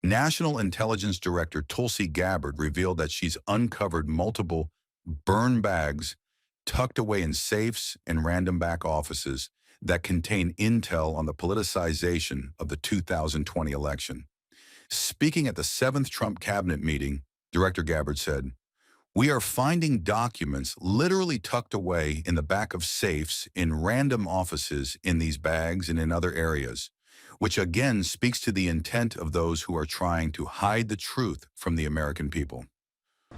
National Intelligence Director Tulsi Gabbard revealed that she's uncovered multiple burn bags tucked away in safes and random back offices that contain intel on the politicization of the 2020 election. Speaking at the 7th Trump cabinet meeting, Director Gabbard said, "We are finding documents literally tucked away in the back of safes in random offices in these bags and in other areas, which again speaks to the intent of those who are trying to hide the truth from the American people."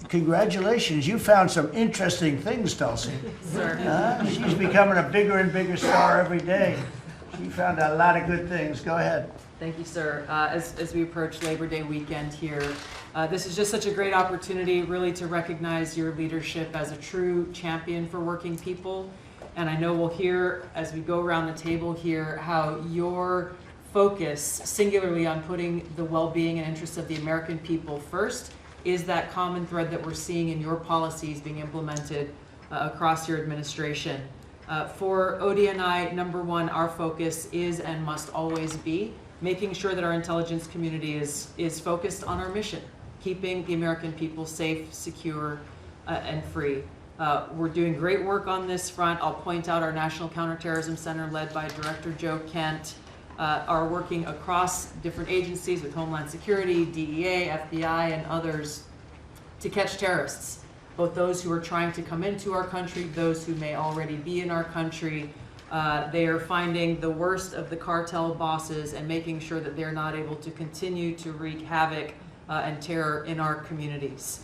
Congratulations, you found some interesting things, Tulsi. Sir. She's becoming a bigger and bigger star every day. She found a lot of good things. Go ahead. Thank you, sir. As we approach Labor Day weekend here, this is just such a great opportunity really to recognize your leadership as a true champion for working people. And I know we'll hear, as we go around the table here, how your focus singularly on putting the well-being and interests of the American people first is that common thread that we're seeing in your policies being implemented across your administration. For ODNI, number one, our focus is and must always be making sure that our intelligence community is focused on our mission, keeping the American people safe, secure, and free. We're doing great work on this front. I'll point out our National Counterterrorism Center, led by Director Joe Kent, are working across different agencies with Homeland Security, DEA, FBI, and others to catch terrorists, both those who are trying to come into our country, those who may already be in our country. They are finding the worst of the cartel bosses and making sure that they're not able to continue to wreak havoc and terror in our communities.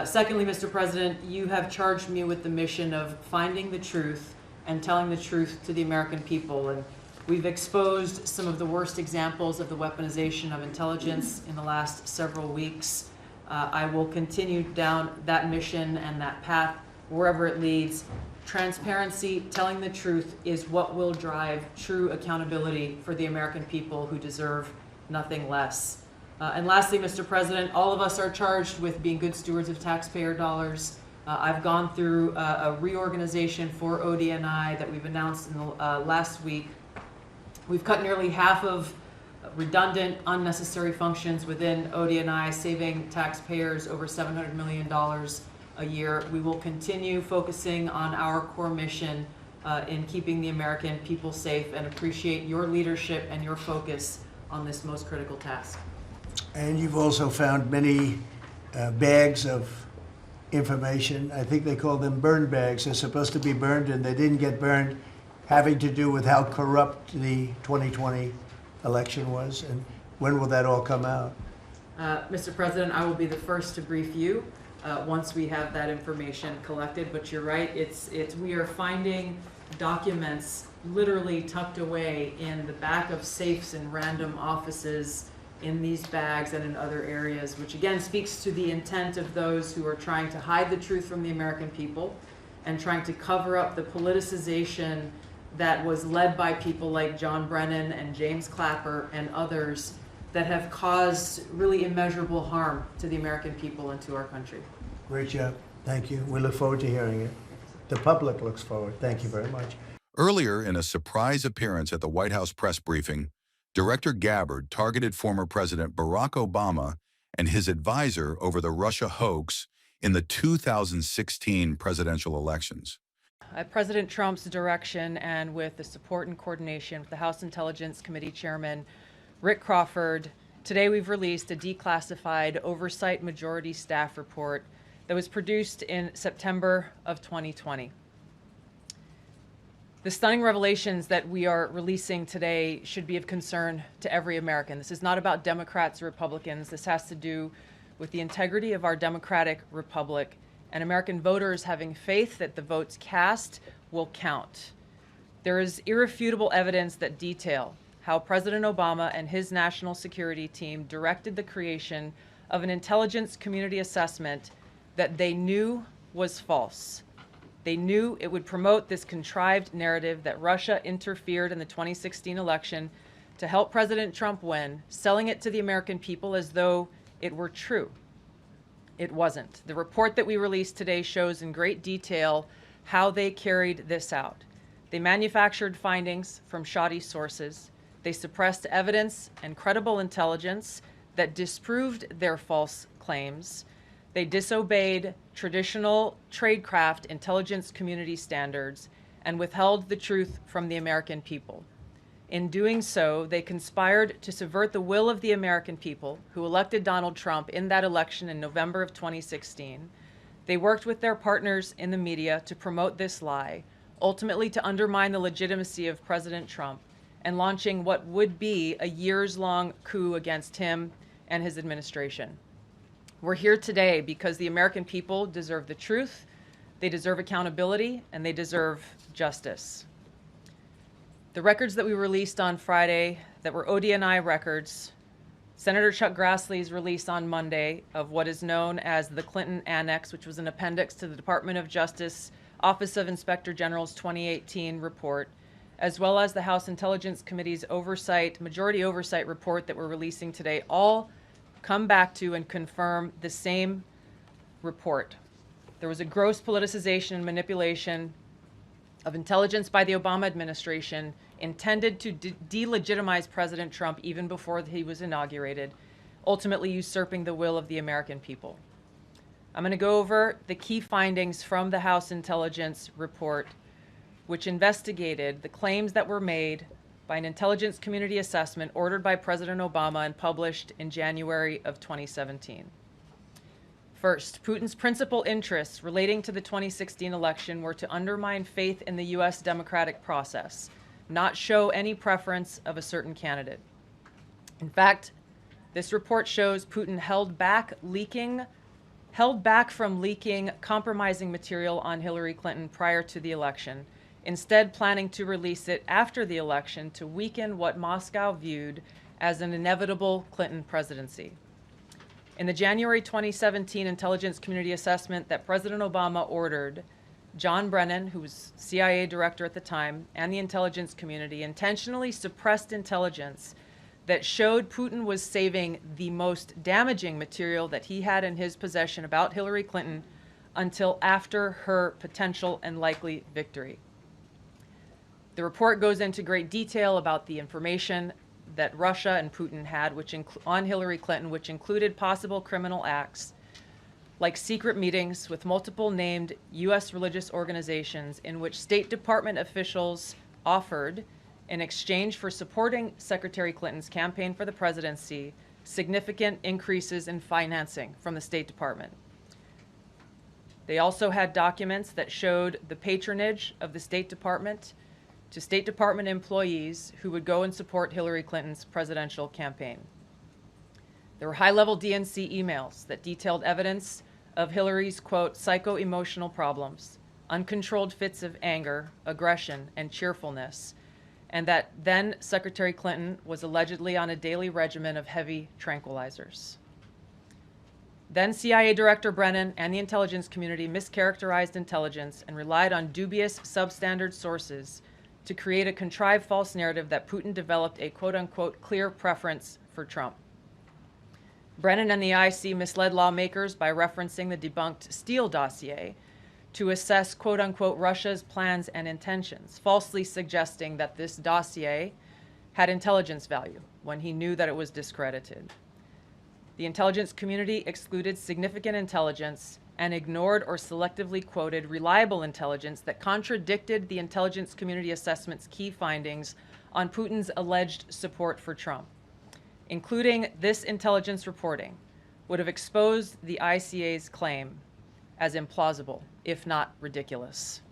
Secondly, Mr. President, you have charged me with the mission of finding the truth and telling the truth to the American people. And we've exposed some of the worst examples of the weaponization of intelligence in the last several weeks. I will continue down that mission and that path wherever it leads. Transparency, telling the truth, is what will drive true accountability for the American people who deserve nothing less. And lastly, Mr. President, all of us are charged with being good stewards of taxpayer dollars. I've gone through a reorganization for ODNI that we've announced in the last week. We've cut nearly half of redundant, unnecessary functions within ODNI, saving taxpayers over $700 million a year. We will continue focusing on our core mission in keeping the American people safe, and appreciate your leadership and your focus on this most critical task. And you've also found many bags of information. I think they call them burn bags. They're supposed to be burned and they didn't get burned, having to do with how corrupt the 2020 election was. And when will that all come out? Mr. President, I will be the first to brief you once we have that information collected. But you're right, we are finding documents literally tucked away in the back of safes and random offices in these bags and in other areas, which again speaks to the intent of those who are trying to hide the truth from the American people and trying to cover up the politicization that was led by people like John Brennan and James Clapper and others that have caused really immeasurable harm to the American people and to our country. Great job. Thank you. We look forward to hearing it. The public looks forward. Thank you very much. Earlier, in a surprise appearance at the White House press briefing, Director Gabbard targeted former President Barack Obama and his advisor over the Russia hoax in the 2016 presidential elections. At President Trump's direction and with the support and coordination with the House Intelligence Committee Chairman Rick Crawford, today we've released a declassified oversight majority staff report that was produced in September of 2020. The stunning revelations that we are releasing today should be of concern to every American. This is not about Democrats or Republicans. This has to do with the integrity of our democratic republic and American voters having faith that the votes cast will count. There is irrefutable evidence that detail how President Obama and his national security team directed the creation of an intelligence community assessment that they knew was false. They knew it would promote this contrived narrative that Russia interfered in the 2016 election to help President Trump win, selling it to the American people as though it were true. It wasn't. The report that we released today shows in great detail how they carried this out. They manufactured findings from shoddy sources. They suppressed evidence and credible intelligence that disproved their false claims. They disobeyed traditional tradecraft intelligence community standards and withheld the truth from the American people. In doing so, they conspired to subvert the will of the American people who elected Donald Trump in that election in November of 2016. They worked with their partners in the media to promote this lie, ultimately to undermine the legitimacy of President Trump and launching what would be a years-long coup against him and his administration. We're here today because the American people deserve the truth, they deserve accountability, and they deserve justice. The records that we released on Friday that were ODNI records, Senator Chuck Grassley's release on Monday of what is known as the Clinton Annex, which was an appendix to the Department of Justice Office of Inspector General's 2018 report, as well as the House Intelligence Committee's majority oversight report that we're releasing today, all come back to and confirm the same report. There was a gross politicization and manipulation of intelligence by the Obama administration intended to delegitimize President Trump even before he was inaugurated, ultimately usurping the will of the American people. I'm going to go over the key findings from the House Intelligence report, which investigated the claims that were made by an intelligence community assessment ordered by President Obama and published in January of 2017. First, Putin's principal interests relating to the 2016 election were to undermine faith in the U.S. democratic process, not show any preference of a certain candidate. In fact, this report shows Putin held back from leaking compromising material on Hillary Clinton prior to the election, instead planning to release it after the election to weaken what Moscow viewed as an inevitable Clinton presidency. In the January 2017 intelligence community assessment that President Obama ordered, John Brennan, who was CIA director at the time, and the intelligence community intentionally suppressed intelligence that showed Putin was saving the most damaging material that he had in his possession about Hillary Clinton until after her potential and likely victory. The report goes into great detail about the information that Russia and Putin had on Hillary Clinton, which included possible criminal acts like secret meetings with multiple named U.S. religious organizations in which State Department officials offered, in exchange for supporting Secretary Clinton's campaign for the presidency, significant increases in financing from the State Department. They also had documents that showed the patronage of the State Department to State Department employees who would go and support Hillary Clinton's presidential campaign. There were high-level DNC emails that detailed evidence of Hillary's, quote, psycho-emotional problems, uncontrolled fits of anger, aggression, and cheerfulness, and that then Secretary Clinton was allegedly on a daily regimen of heavy tranquilizers. Then CIA Director Brennan and the intelligence community mischaracterized intelligence and relied on dubious substandard sources to create a contrived false narrative that Putin developed a quote-unquote clear preference for Trump. Brennan and the IC misled lawmakers by referencing the debunked Steele dossier to assess quote-unquote Russia's plans and intentions, falsely suggesting that this dossier had intelligence value when he knew that it was discredited. The intelligence community excluded significant intelligence and ignored or selectively quoted reliable intelligence that contradicted the intelligence community assessment's key findings on Putin's alleged support for Trump. Including this intelligence reporting would have exposed the ICA's claim as implausible, if not ridiculous.